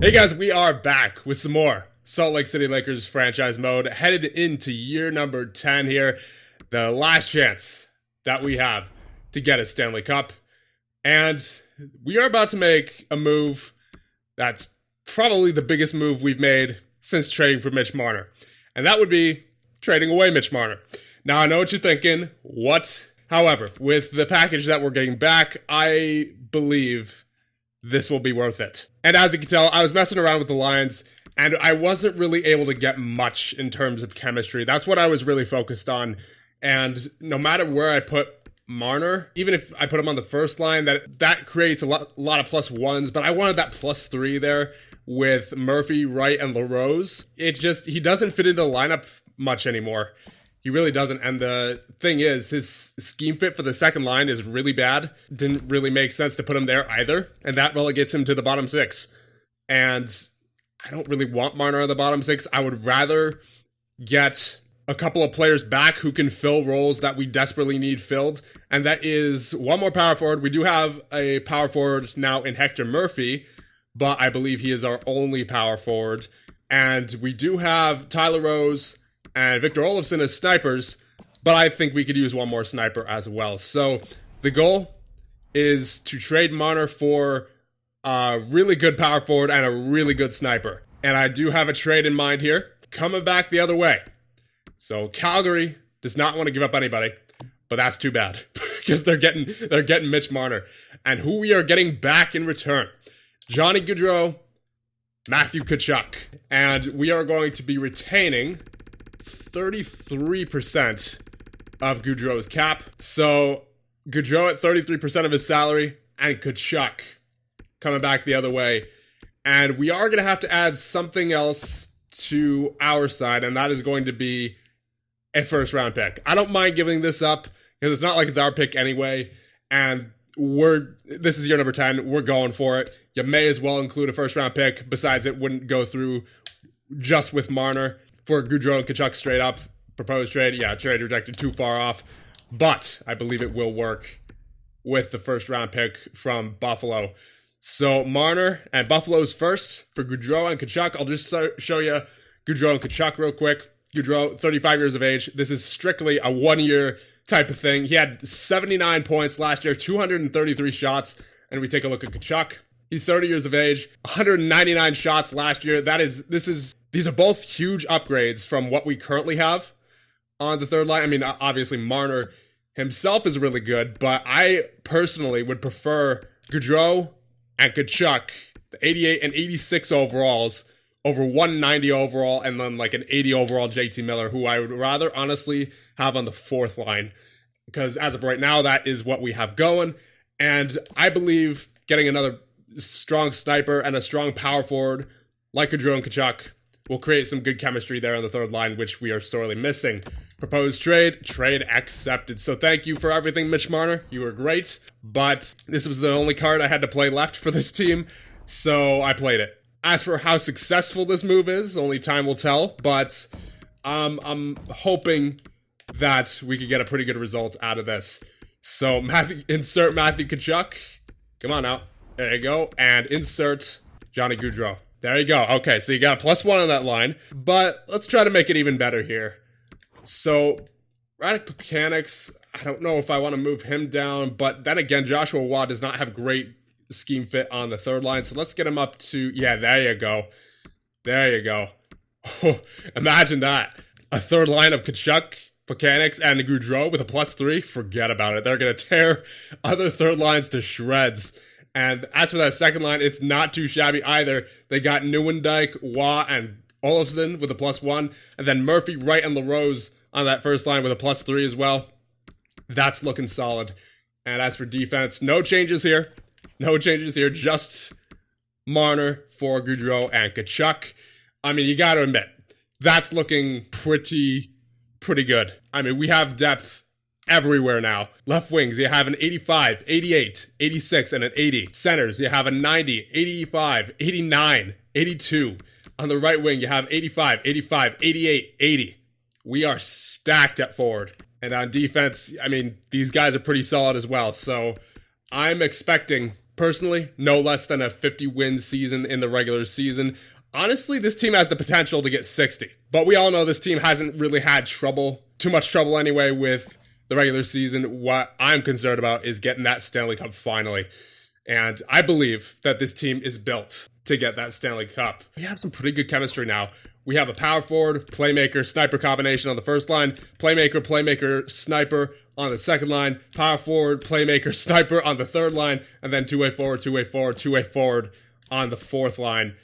Hey guys, we are back with some more Salt Lake City Lakers franchise mode, headed into year number 10 here. The last chance that we have to get a Stanley Cup. And we are about to make a move that's probably the biggest move we've made since trading for Mitch Marner. And that would be trading away Mitch Marner. Now, I know what you're thinking. What? However, with the package that we're getting back, I believe this will be worth it. And as you can tell, I was messing around with the lines, and I wasn't really able to get much in terms of chemistry. That's what I was really focused on. And no matter where I put Marner, even if I put him on the first line, that creates a lot of plus ones, but I wanted that plus 3 there with Murphy, Wright, and LaRose. He doesn't fit into the lineup much anymore. He really doesn't. And the thing is, his scheme fit for the second line is really bad. Didn't really make sense to put him there either. And that relegates him to the bottom 6. And I don't really want Marner on the bottom 6. I would rather get a couple of players back who can fill roles that we desperately need filled. And that is one more power forward. We do have a power forward now in Hector Murphy, but I believe he is our only power forward. And we do have Tyler Rose and Victor Olofsson as snipers, but I think we could use one more sniper as well. So the goal is to trade Marner for a really good power forward and a really good sniper. And I do have a trade in mind here, coming back the other way. So Calgary does not want to give up anybody, but that's too bad because they're getting Mitch Marner. And who we are getting back in return, Johnny Gaudreau, Matthew Tkachuk. And we are going to be retaining 33% of Gaudreau's cap. So Gaudreau at 33% of his salary and Tkachuk coming back the other way. And we are going to have to add something else to our side, and that is going to be a first round pick. I don't mind giving this up because it's not like it's our pick anyway. And this is year number 10. We're going for it. You may as well include a first round pick. Besides, it wouldn't go through just with Marner. For Gaudreau and Tkachuk straight up, proposed trade. Yeah, trade rejected, too far off. But I believe it will work with the first round pick from Buffalo. So Marner and Buffalo's first for Gaudreau and Tkachuk. I'll just show you Gaudreau and Tkachuk real quick. Gaudreau, 35 years of age. This is strictly a 1-year type of thing. He had 79 points last year, 233 shots. And we take a look at Tkachuk. He's 30 years of age, 199 shots last year. These are both huge upgrades from what we currently have on the third line. I mean, obviously Marner himself is really good, but I personally would prefer Gaudreau and Tkachuk, the 88 and 86 overalls, over 190 overall, and then like an 80 overall JT Miller, who I would rather honestly have on the fourth line. Because as of right now, that is what we have going. And I believe getting another strong sniper and a strong power forward like Gaudreau and Tkachuk will create some good chemistry there on the third line, which we are sorely missing. Proposed trade accepted. So thank you for everything, Mitch Marner. You were great, but this was the only card I had to play left for this team, so I played it. As for how successful this move is, only time will tell, but I'm hoping that we could get a pretty good result out of this. So insert Matthew Tkachuk. Come on now. There you go. And insert Johnny Gaudreau. There you go. Okay, so you got a +1 on that line. But let's try to make it even better here. So, Radek Mechanics, I don't know if I want to move him down. But then again, Joshua Waugh does not have great scheme fit on the third line. So let's get him up to... Yeah, there you go. There you go. Oh, imagine that. A third line of Tkachuk, Mechanics, and Gaudreau with a +3. Forget about it. They're going to tear other third lines to shreds. And as for that second line, it's not too shabby either. They got Nieuwendyk, Waugh, and Olofsson with a +1. And then Murphy, Wright, and LaRose on that first line with a +3 as well. That's looking solid. And as for defense, no changes here. No changes here. Just Marner for Gaudreau and Tkachuk. I mean, you got to admit, that's looking pretty good. I mean, we have depth everywhere now. Left wings, you have an 85, 88, 86, and an 80. Centers, you have a 90, 85, 89, 82. On the right wing, you have 85, 85, 88, 80. We are stacked at forward. And on defense, I mean, these guys are pretty solid as well. So I'm expecting personally, no less than a 50-win season in the regular season. Honestly, this team has the potential to get 60. But we all know this team hasn't really had too much trouble anyway with the regular season. What I'm concerned about is getting that Stanley Cup finally. And I believe that this team is built to get that Stanley Cup. We have some pretty good chemistry now. We have a power forward, playmaker, sniper combination on the first line, playmaker, sniper on the second line, power forward, playmaker, sniper on the third line, and then two-way forward on the fourth line.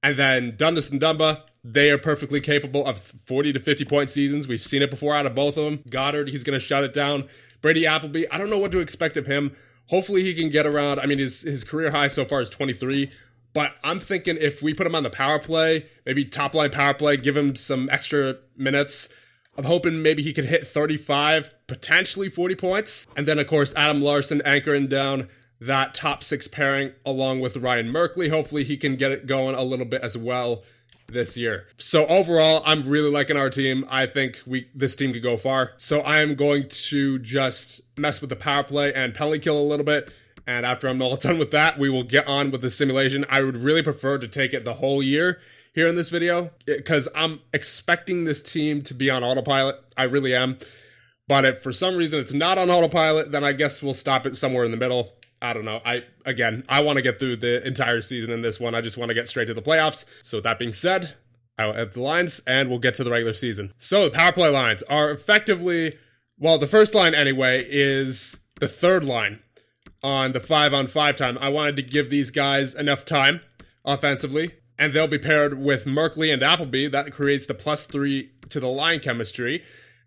And then Dundas and Dumba, they are perfectly capable of 40 to 50 point seasons. We've seen it before out of both of them. Goddard, he's going to shut it down. Brady Appleby, I don't know what to expect of him. Hopefully he can get around. I mean, his career high so far is 23. But I'm thinking if we put him on the power play, maybe top line power play, give him some extra minutes, I'm hoping maybe he could hit 35, potentially 40 points. And then, of course, Adam Larson anchoring down that top six pairing along with Ryan Merkley. Hopefully he can get it going a little bit as well this year. So overall, I'm really liking our team. I think this team could go far. So I'm going to just mess with the power play and penalty kill a little bit. And after I'm all done with that, we will get on with the simulation. I would really prefer to take it the whole year here in this video because I'm expecting this team to be on autopilot. I really am. But if for some reason it's not on autopilot, then I guess we'll stop it somewhere in the middle. I don't know. I want to get through the entire season in this one. I just want to get straight to the playoffs. So with that being said, I'll add the lines and we'll get to the regular season. So the power play lines are effectively, well, the first line anyway is the third line on the 5-on-5 time. I wanted to give these guys enough time offensively, and they'll be paired with Merkley and Appleby. That creates the +3 to the line chemistry.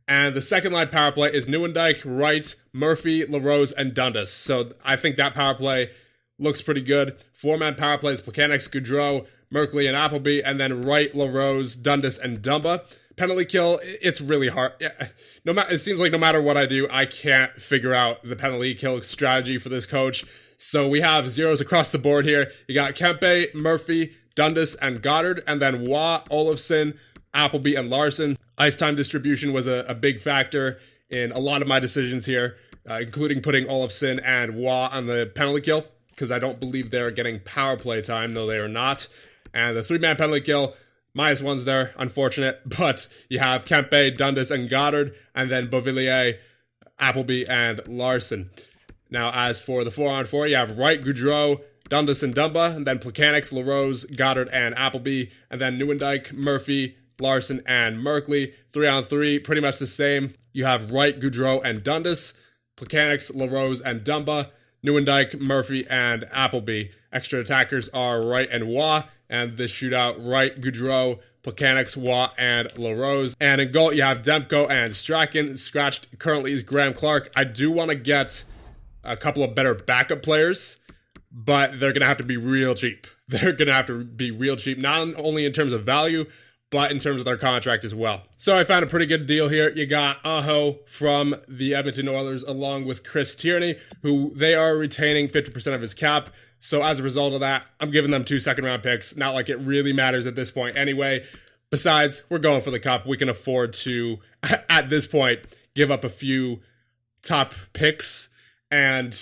And the second line power play is Nieuwendyk, Wright, Murphy, LaRose, and Dundas. So I think that power play looks pretty good. Four-man power play is Plekanec, Gaudreau, Merkley, and Appleby, and then Wright, LaRose, Dundas, and Dumba. Penalty kill, it's really hard. It seems like no matter what I do, I can't figure out the penalty kill strategy for this coach. So we have zeros across the board here. You got Kempe, Murphy, Dundas, and Goddard, and then Waugh, Olofsson, Appleby, and Larson. Ice time distribution was a big factor in a lot of my decisions here, including putting Olofsson and Waugh on the penalty kill, because I don't believe they're getting power play time, though they are not. And the three-man penalty kill, -1's there, unfortunate, but you have Kempe, Dundas, and Goddard, and then Beauvillier, Appleby, and Larson. Now, as for the 4-on-4, you have Wright, Gaudreau, Dundas, and Dumba, and then Plekanec, LaRose, Goddard, and Appleby, and then Nieuwendyk, Murphy, Larson, and Merkley. 3-on-3, pretty much the same. You have Wright, Gaudreau, and Dundas, Plekanec, LaRose, and Dumba, Nieuwendyk, Murphy, and Appleby. Extra attackers are Wright and Waugh, and the shootout, Wright, Gaudreau, Plekanec, Waugh, and LaRose. And in goal, you have Demko and Strachan. Scratched currently is Graham Clark. I do want to get a couple of better backup players, but they're going to have to be real cheap. They're going to have to be real cheap, not only in terms of value, but in terms of their contract as well. So I found a pretty good deal here. You got Aho from the Edmonton Oilers along with Chris Tierney, who they are retaining 50% of his cap. So as a result of that, I'm giving them 2 second-round picks. Not like it really matters at this point anyway. Besides, we're going for the cup. We can afford to, at this point, give up a few top picks. And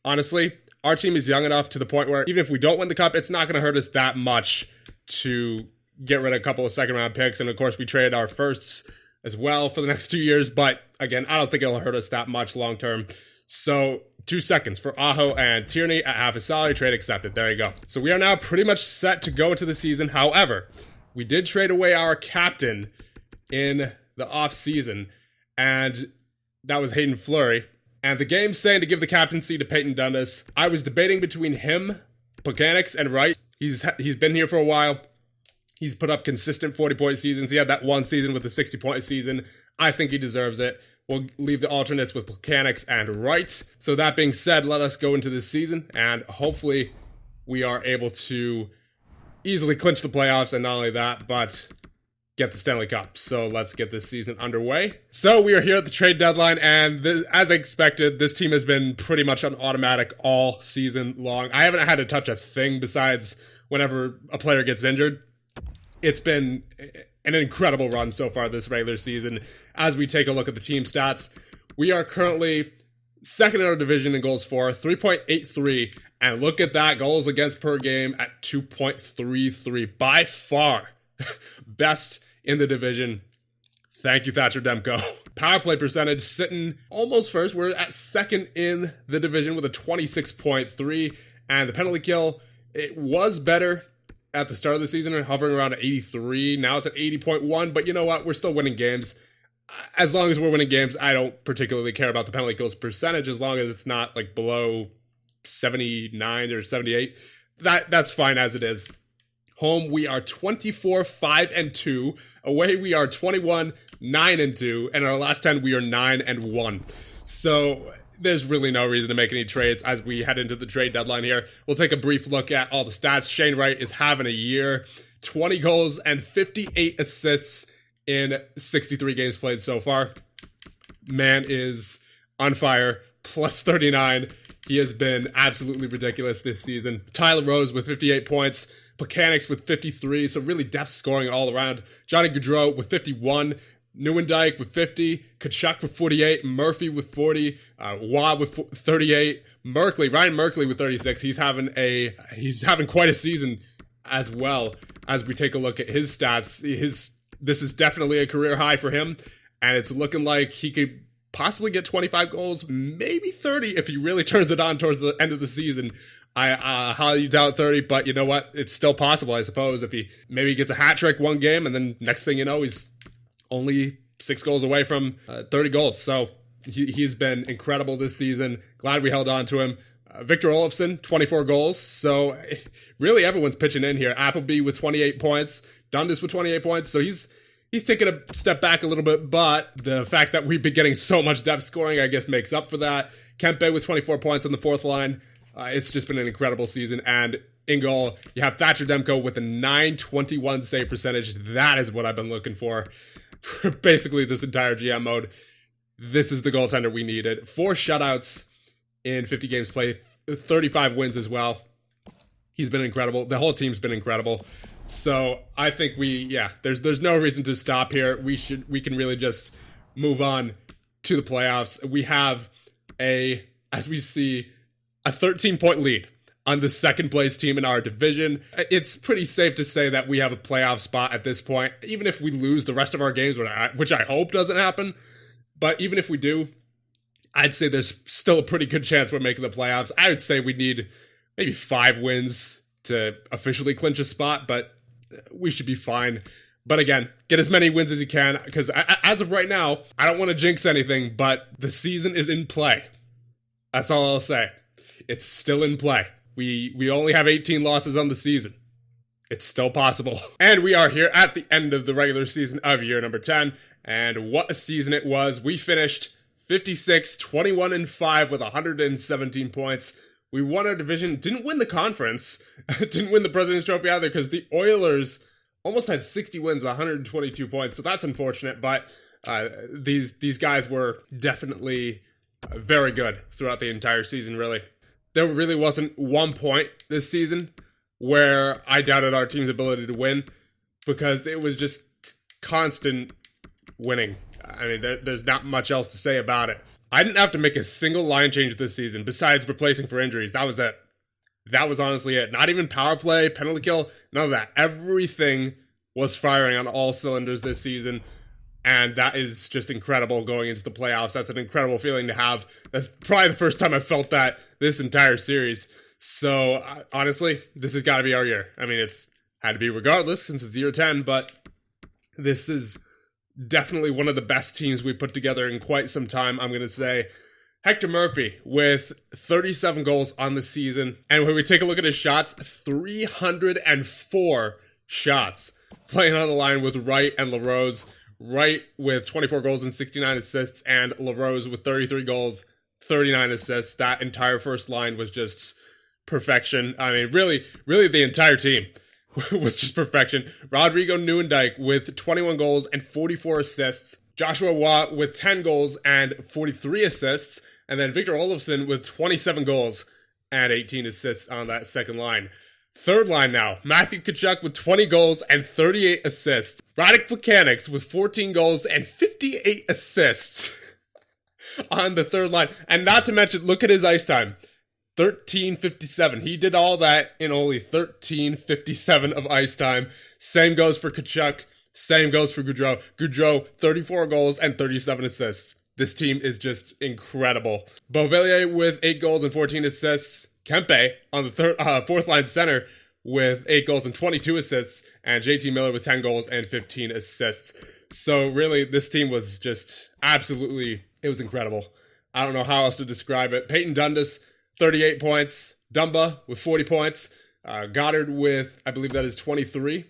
honestly, our team is young enough to the point where even if we don't win the cup, it's not going to hurt us that much to get rid of a couple of second-round picks. And of course, we traded our firsts as well for the next 2 years. But again, I don't think it'll hurt us that much long-term. So 2 seconds for Aho and Tierney at half his salary. Trade accepted. There you go. So we are now pretty much set to go into the season. However, we did trade away our captain in the off-season, and that was Hayden Fleury. And the game's saying to give the captaincy to Peyton Dundas. I was debating between him, Plekanec, and Wright. He's been here for a while. He's put up consistent 40-point seasons. He had that one season with the 60-point season. I think he deserves it. We'll leave the alternates with Plekanec and Wright. So that being said, let us go into this season, and hopefully we are able to easily clinch the playoffs, and not only that, but get the Stanley Cup. So let's get this season underway. So we are here at the trade deadline, and as I expected, this team has been pretty much on automatic all season long. I haven't had to touch a thing besides whenever a player gets injured. It's been an incredible run so far this regular season. As we take a look at the team stats, we are currently Second in our division in goals for, 3.83. And look at that, goals against per game at 2.33. By far, best in the division. Thank you, Thatcher Demko. Power play percentage sitting almost first. We're at second in the division with a 26.3. And the penalty kill, it was better at the start of the season, hovering around 83. Now it's at 80.1. But you know what? We're still winning games. As long as we're winning games, I don't particularly care about the penalty kills percentage as long as it's not like below 79 or 78. That's fine as it is. Home, we are 24-5-2. Away, we are 21-9-2. And our last 10, we are 9-1. So there's really no reason to make any trades as we head into the trade deadline here. We'll take a brief look at all the stats. Shane Wright is having a year. 20 goals and 58 assists in 63 games played so far. Man is on fire. Plus 39. He has been absolutely ridiculous this season. Tyler Rose with 58 points. Plekanec with 53, so really depth scoring all around. Johnny Gaudreau with 51. Nieuwendyk with 50. Tkachuk with 48. Murphy with 40. Waugh with 38. Ryan Merkley with 36. He's having quite a season as well. As we take a look at his stats, this is definitely a career high for him, and it's looking like he could possibly get 25 goals, maybe 30 if he really turns it on towards the end of the season. I highly doubt 30, but you know what? It's still possible, I suppose, if he maybe gets a hat trick one game, and then next thing you know, he's only 6 goals away from 30 goals. So he's been incredible this season. Glad we held on to him. Victor Olofsson, 24 goals. So really everyone's pitching in here. Appleby with 28 points. Dundas with 28 points. So he's taken a step back a little bit, but the fact that we've been getting so much depth scoring, I guess, makes up for that. Kempe with 24 points on the fourth line. It's just been an incredible season. And in goal, you have Thatcher Demko with a .921 save percentage. That is what I've been looking for basically this entire GM mode. This is the goaltender we needed. 4 shutouts in 50 games played, 35 wins as well. He's been incredible. The whole team's been incredible. So I think there's no reason to stop here. We can really just move on to the playoffs. We have as we see, a 13-point lead on the second place team in our division. It's pretty safe to say that we have a playoff spot at this point, even if we lose the rest of our games, which I hope doesn't happen. But even if we do, I'd say there's still a pretty good chance we're making the playoffs. I would say we need maybe 5 wins to officially clinch a spot, but we should be fine. But again, get as many wins as you can, because as of right now, I don't want to jinx anything, but the season is in play. That's all I'll say. It's still in play. We only have 18 losses on the season. It's still possible. And we are here at the end of the regular season of year number 10. And what a season it was. We finished 56, 21-5 with 117 points. We won our division, didn't win the conference, didn't win the President's Trophy either, because the Oilers almost had 60 wins, 122 points. So that's unfortunate, but these guys were definitely very good throughout the entire season, really. There really wasn't one point this season where I doubted our team's ability to win, because it was just constant winning. I mean, there's not much else to say about it. I didn't have to make a single line change this season besides replacing for injuries. That was it. That was honestly it. Not even power play, penalty kill, none of that. Everything was firing on all cylinders this season. And that is just incredible going into the playoffs. That's an incredible feeling to have. That's probably the first time I felt that this entire series. So, honestly, this has got to be our year. I mean, it's had to be regardless since it's year 10, but this is definitely one of the best teams we put together in quite some time, I'm going to say. Hector Murphy with 37 goals on the season. And when we take a look at his shots, 304 shots. Playing on the line with Wright and LaRose. Wright with 24 goals and 69 assists, and LaRose with 33 goals, 39 assists. That entire first line was just perfection. I mean, really the entire team was just perfection. Rodrigo Nieuwendyk with 21 goals and 44 assists. Joshua Waugh with 10 goals and 43 assists. And then Victor Olofsson with 27 goals and 18 assists on that second line. Third line now, Matthew Tkachuk with 20 goals and 38 assists. Plekanec with 14 goals and 58 assists. on the third line. And not to mention, look at his ice time. 13:57. He did all that in only 13:57 of ice time. Same goes for Tkachuk. Same goes for Gaudreau. Gaudreau, 34 goals and 37 assists. This team is just incredible. Beauvillier with 8 goals and 14 assists. Kempe on the fourth line center with 8 goals and 22 assists. And JT Miller with 10 goals and 15 assists. So really, this team was just absolutely, it was incredible. I don't know how else to describe it. Peyton Dundas, 38 points. Dumba with 40 points. Goddard with, I believe that is 23,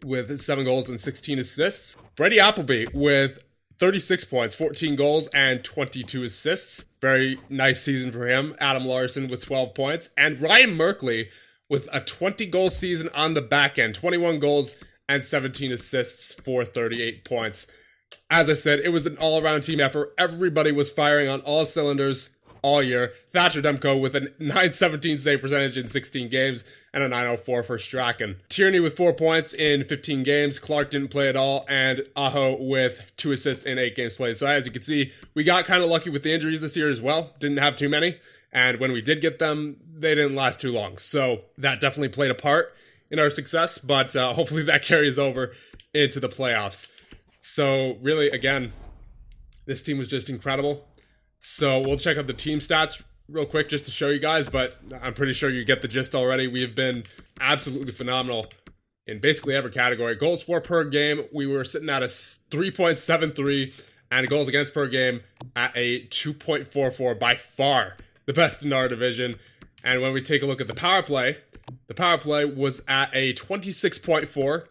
with 7 goals and 16 assists. Freddie Appleby with 36 points, 14 goals, and 22 assists. Very nice season for him. Adam Larson with 12 points. And Ryan Merkley with a 20-goal season on the back end. 21 goals and 17 assists for 38 points. As I said, it was an all-around team effort. Everybody was firing on all cylinders all year. Thatcher Demko with a .917 save percentage in 16 games and a .904 for Strachan. Tierney with 4 points in 15 games. Clark didn't play at all. And Aho with 2 assists in 8 games played. So as you can see, we got kind of lucky with the injuries this year as well. Didn't have too many. And when we did get them, they didn't last too long. So that definitely played a part in our success. But hopefully that carries over into the playoffs. So really, again, this team was just incredible. So we'll check out the team stats real quick just to show you guys, but I'm pretty sure you get the gist already. We have been absolutely phenomenal in basically every category. Goals for per game, we were sitting at a 3.73, and goals against per game at a 2.44, by far the best in our division. And when we take a look at the power play was at a 26.4,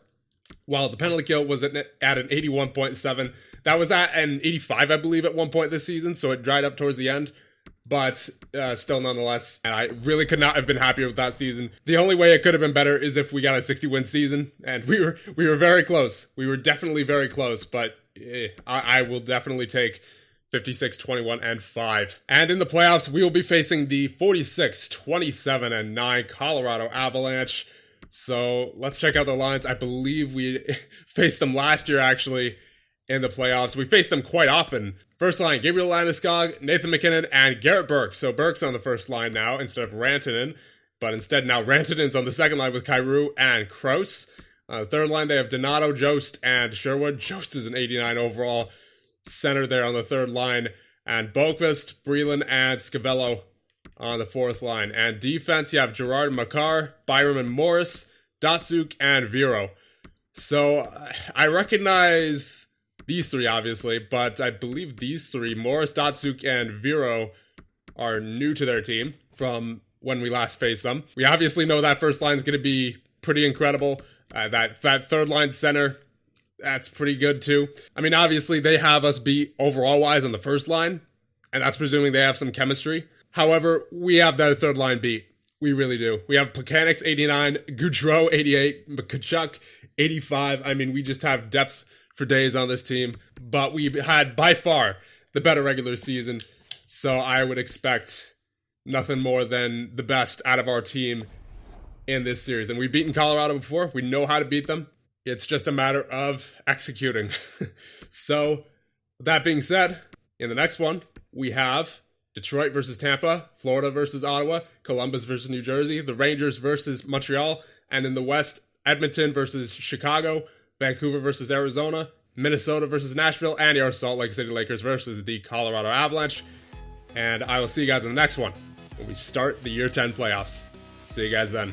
while the penalty kill was at an 81.7. That was at an 85, I believe, at one point this season, so it dried up towards the end. But still, nonetheless, and I really could not have been happier with that season. The only way it could have been better is if we got a 60-win season, and we were very close. We were definitely very close, but I will definitely take 56, 21, and 5. And in the playoffs, we will be facing the 46, 27, and 9 Colorado Avalanche. So let's check out their lines. I believe we faced them last year, actually, in the playoffs. We faced them quite often. First line, Gabriel Landeskog, Nathan McKinnon, and Garrett Burke. So Burke's on the first line now instead of Rantanen. But instead now Rantanen's on the second line with Kyrou and Kroos. On the third line, they have Donato, Jost, and Sherwood. Jost is an 89 overall center there on the third line. And Boqvist, Breland, and Scavello on the fourth line. And defense, you have Gerard and Makar, Byram and Morris, Datsuk, and Vero. So I recognize these three, obviously, but I believe these three, Morris, Datsuk, and Vero, are new to their team from when we last faced them. We obviously know that first line is going to be pretty incredible. That third line center, that's pretty good too. I mean, obviously, they have us beat overall-wise on the first line, and that's presuming they have some chemistry. However, we have that third line beat. We really do. We have Plekanec 89, Gaudreau 88, Tkachuk 85. I mean, we just have depth for days on this team. But we had, by far, the better regular season. So I would expect nothing more than the best out of our team in this series. And we've beaten Colorado before. We know how to beat them. It's just a matter of executing. So, with that being said, in the next one, we have Detroit versus Tampa, Florida versus Ottawa, Columbus versus New Jersey, the Rangers versus Montreal, and in the West, Edmonton versus Chicago, Vancouver versus Arizona, Minnesota versus Nashville, and your Salt Lake City Lakers versus the Colorado Avalanche. And I will see you guys in the next one when we start the Year 10 playoffs. See you guys then.